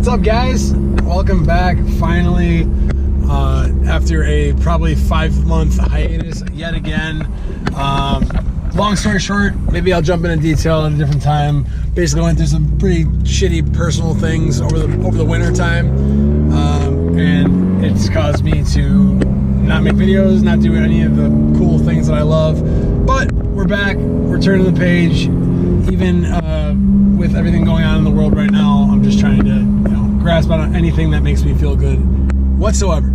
What's up, guys? Welcome back finally after a probably 5-month hiatus yet again. Long story short, maybe I'll jump into detail at a different time. Basically went through some pretty shitty personal things over the winter time, and it's caused me to not make videos, not do any of the cool things that I love. But we're back, we're turning the page. Even with everything going on in the world right now, I'm just trying to grasp on anything that makes me feel good whatsoever.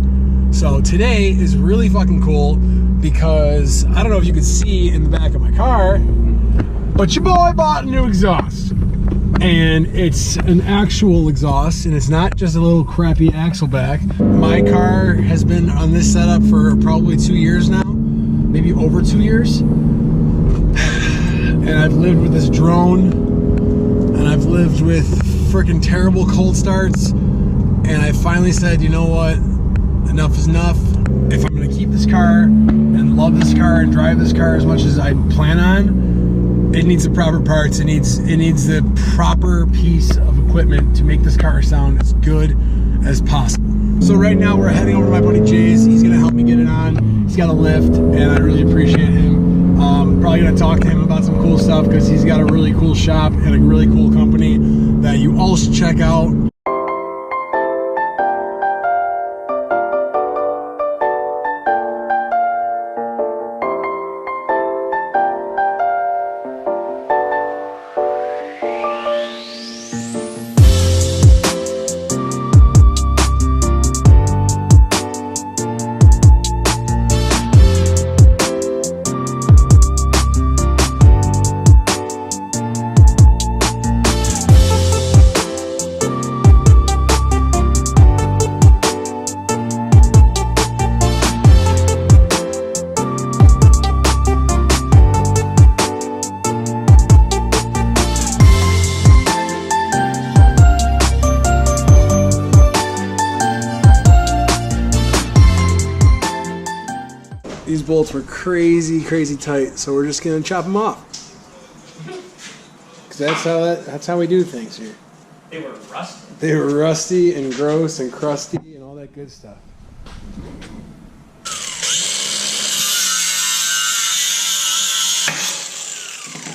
So today is really fucking cool because I don't know if you can see in the back of my car, but your boy bought a new exhaust. And it's an actual exhaust, and it's not just a little crappy axle back. My car has been on this setup for probably 2 years now, maybe over 2 years. And I've lived with this drone, and I've lived with freaking terrible cold starts. And I finally said, you know what? Enough is enough. If I'm gonna keep this car and love this car and drive this car as much as I plan on, it needs the proper parts. It needs the proper piece of equipment to make this car sound as good as possible. So right now we're heading over to my buddy Jay's. He's gonna help me get it on. He's got a lift, and I really appreciate him. Probably gonna talk to him about some cool stuff because he's got a really cool shop and a really cool company that you all should check out. These bolts were crazy tight, so we're just gonna chop them off. Cause that's how we do things here. They were rusty. They were rusty and gross and crusty and all that good stuff.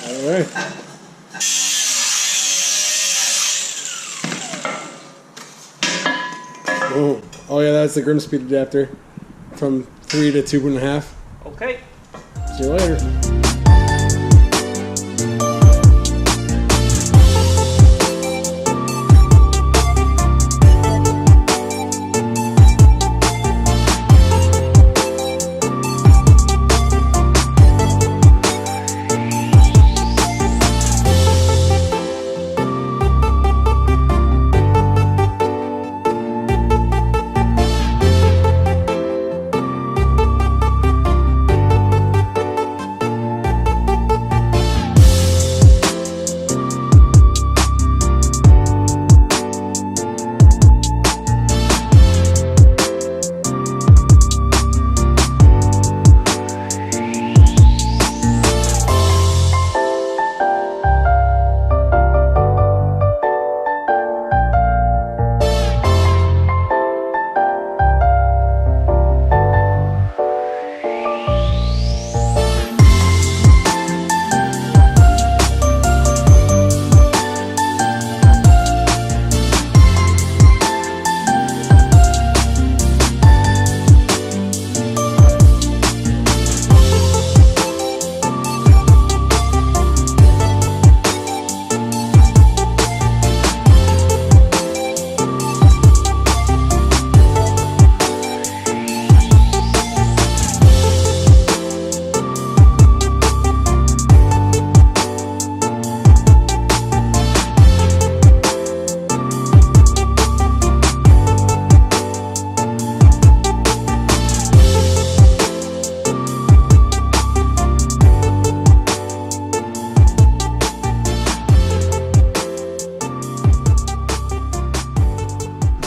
All right. Oh yeah, that's the Grim Speed adapter from 3 to 2.5. Okay. See you later.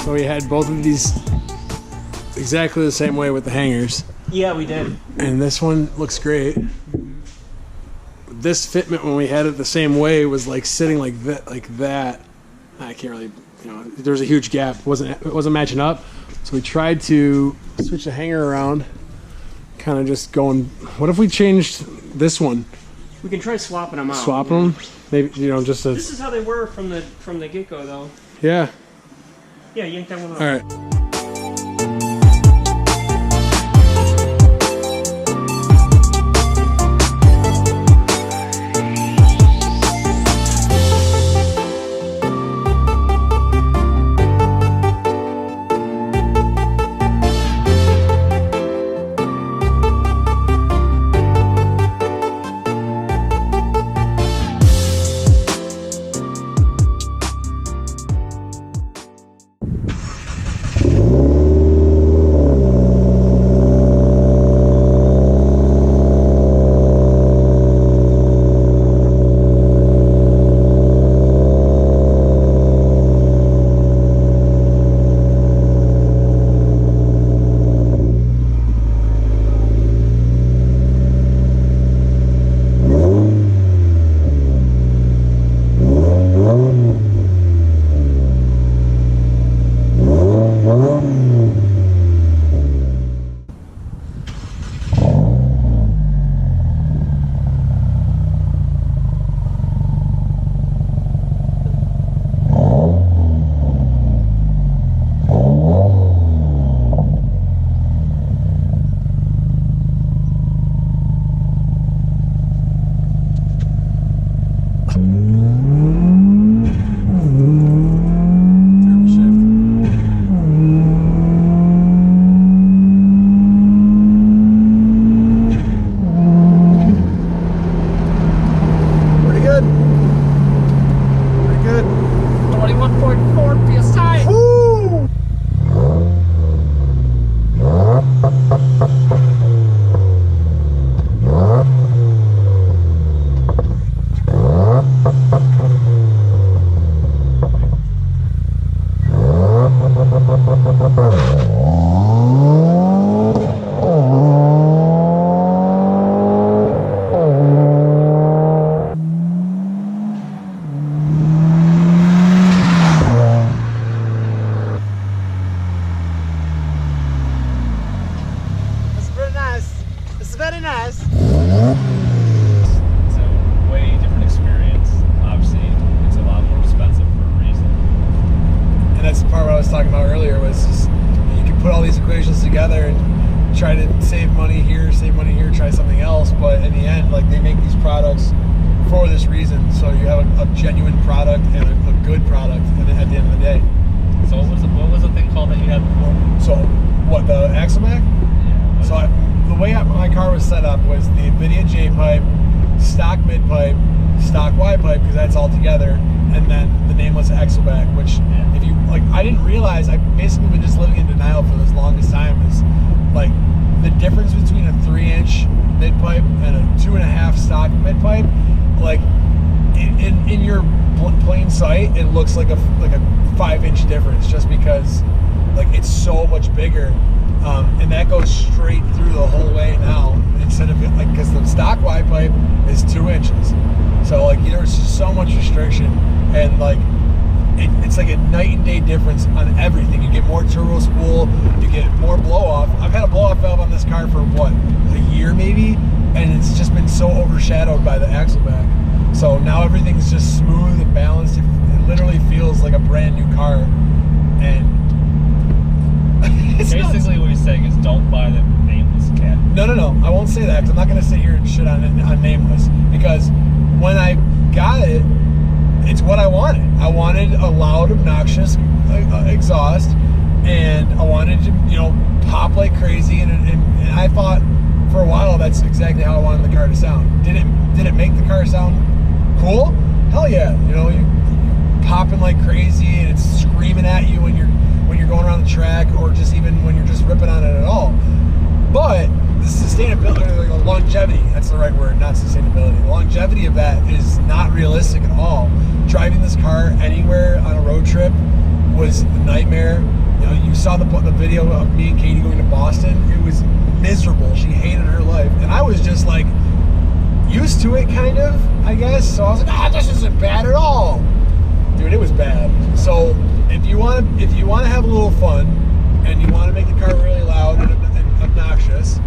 So we had both of these exactly the same way with the hangers. Yeah, we did. And this one looks great. This fitment when we had it the same way was like sitting like that. I can't really there was a huge gap. It wasn't matching up. So we tried to switch the hanger around, kind of just going, what if we changed this one? We can try swapping them out. Swapping them? Maybe, just This is how they were from the get-go, though. Yeah. Yeah, yank that one off. All right. Try to save money here, try something else, but in the end, like, they make these products for this reason, so you have a genuine product and a good product at the end of the day. So what was the thing called that you had before? So what, the axle back? Yeah. So the way my car was set up was the Invidia J pipe, stock mid pipe, stock Y pipe, because that's all together, and then the nameless axle back, which if you like, I didn't realize, I've basically been just living in denial for this longest time, is like the difference between a 3-inch mid pipe and a 2.5 stock mid pipe. Like in your plain sight, it looks like a 5-inch difference, just because like it's so much bigger, and that goes straight through the whole way now, instead of like, because the stock Y pipe is 2 inches, so like there's just so much restriction, and like it's like a night and day difference on everything. You get more turbo spool, you get more blow off. I've had a blow off valve on this car for what, a year maybe, and it's just been so overshadowed by the axle back. So now everything's just smooth and balanced. It literally feels like a brand new car, and it's basically what he's saying is don't buy the nameless cat. No, I won't say that, because I'm not going to sit here and shit on nameless, because when I got it, it's what I wanted. I wanted a loud, obnoxious exhaust, and I wanted to, pop like crazy, and I thought for a while that's exactly how I wanted the car to sound. Did it make the car sound cool? Hell yeah. You popping like crazy, and it's screaming at you when you're going around the track, or just even when you're just ripping on it at all. But the sustainability, the longevity, that's the right word, not sustainability. The longevity of that is not realistic at all. Driving this car anywhere on a road trip was a nightmare. You saw the video of me and Katie going to Boston. It was miserable. She hated her life, and I was just like used to it, kind of, I guess. So I was like, this isn't bad at all. Dude, it was bad. So if you want to have a little fun and you want to make the car really loud and obnoxious,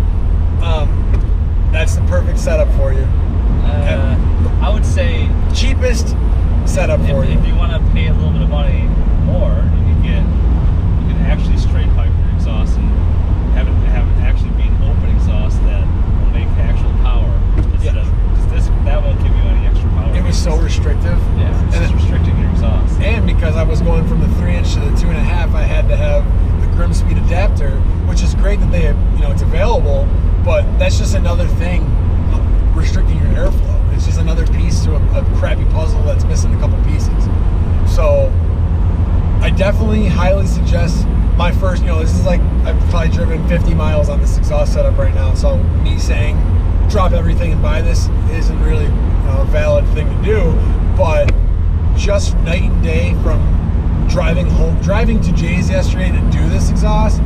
that's the perfect setup for you. I would say cheapest setup for you. If you want to pay a little bit of money more, you can actually straight pipe your exhaust and have it actually be an open exhaust that will make actual power. That won't give you any extra power. It was so restrictive. Yeah, it's just restricting your exhaust. And because I was going from the 3-inch to the 2.5, I had to have the Grimspeed adapter, which is great that it's available, but that's just another thing restricting your airflow. It's just another piece to a crappy puzzle that's missing a couple pieces. So I definitely highly suggest my first, this is like, I've probably driven 50 miles on this exhaust setup right now, so me saying drop everything and buy this isn't really a valid thing to do, but just night and day from driving to Jay's yesterday to do this exhaust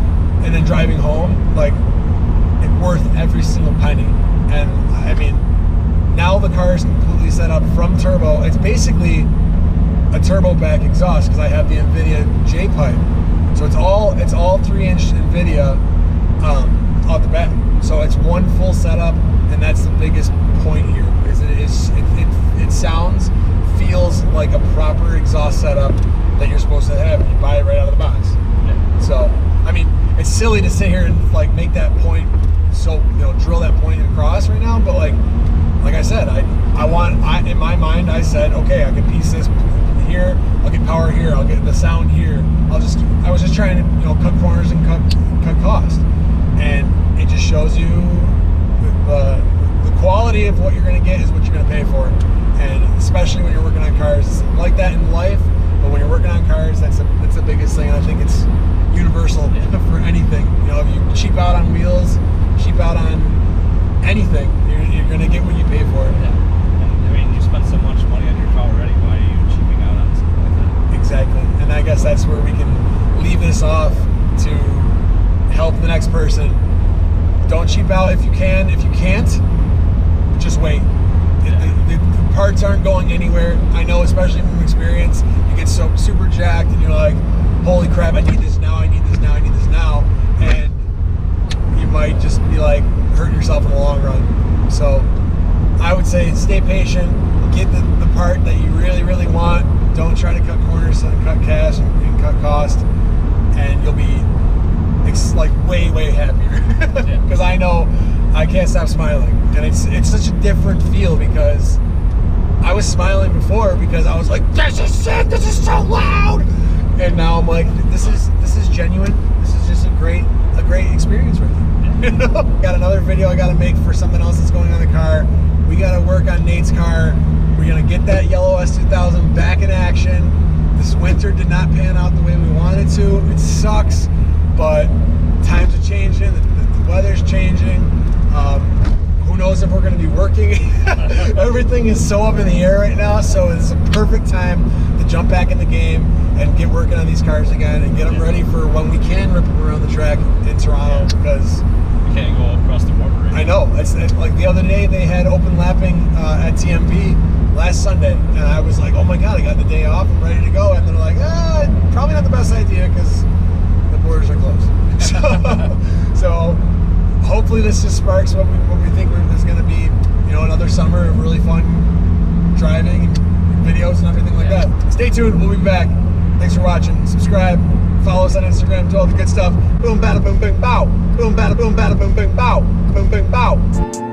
and then driving home, like, it's worth every single penny. And I mean, now the car is completely set up from turbo. It's basically a turbo back exhaust because I have the Invidia J pipe, so it's all 3-inch Invidia out the back. So it's one full setup, and that's the biggest point here. It sounds, feels like a proper exhaust setup that you're supposed to have. You buy it right out of the box. Yeah. So I mean, it's silly to sit here and like make that point. So drill that point across right now, but like I said, in my mind I said, okay, I can piece this here, I'll get power here, I'll get the sound here. I was just trying to cut corners and cut cost, and it just shows you the quality of what you're going to get is what you're going to pay for. And especially when you're working on cars, it's like that in life, but when you're working on cars, that's the biggest thing. I think it's universal for anything. If you cheap out on wheels, cheap out on anything, you're going to get what you pay for. Yeah. And, I mean, you spend so much money on your car already, why are you cheaping out on something like that? Exactly. And I guess that's where we can leave this off to help the next person. Don't cheap out if you can. If you can't, just wait. The parts aren't going anywhere. I know, especially from experience, you get so super jacked and you're like, holy crap, I need this now, I need this now, I need this now. And you might just be like hurting yourself in the long run. So I would say stay patient, get the part that you really, really want. Don't try to cut corners and cut cash and cut cost, and you'll be like way, way happier. Because I know I can't stop smiling, and it's such a different feel, because I was smiling before because I was like, this is sick, this is so loud, and now I'm like, this is genuine. This is just a great experience right now. Got another video I got to make for something else that's going on in the car. We got to work on Nate's car. We're gonna get that yellow S2000 back in action. This winter did not pan out the way we wanted to. It sucks, but times are changing. The weather's changing. Who knows if we're going to be working? Everything is so up in the air right now, so it's a perfect time to jump back in the game and get working on these cars again and get them ready for when we can rip them around the track in Toronto, because we can't go across the border right now. I know. It's like the other day they had open lapping at TMP last Sunday, and I was like, oh my god, I got the day off, I'm ready to go, and they're like, probably not the best idea because the borders are closed. So hopefully this just sparks what we think is going to be, another summer of really fun driving and videos and everything like that. Stay tuned, we'll be back. Thanks for watching. Subscribe, follow us on Instagram, do all the good stuff. Boom, bada, boom, boom, bow. Boom, bada, boom, bada, boom, boom, bow. Boom, boom, bow.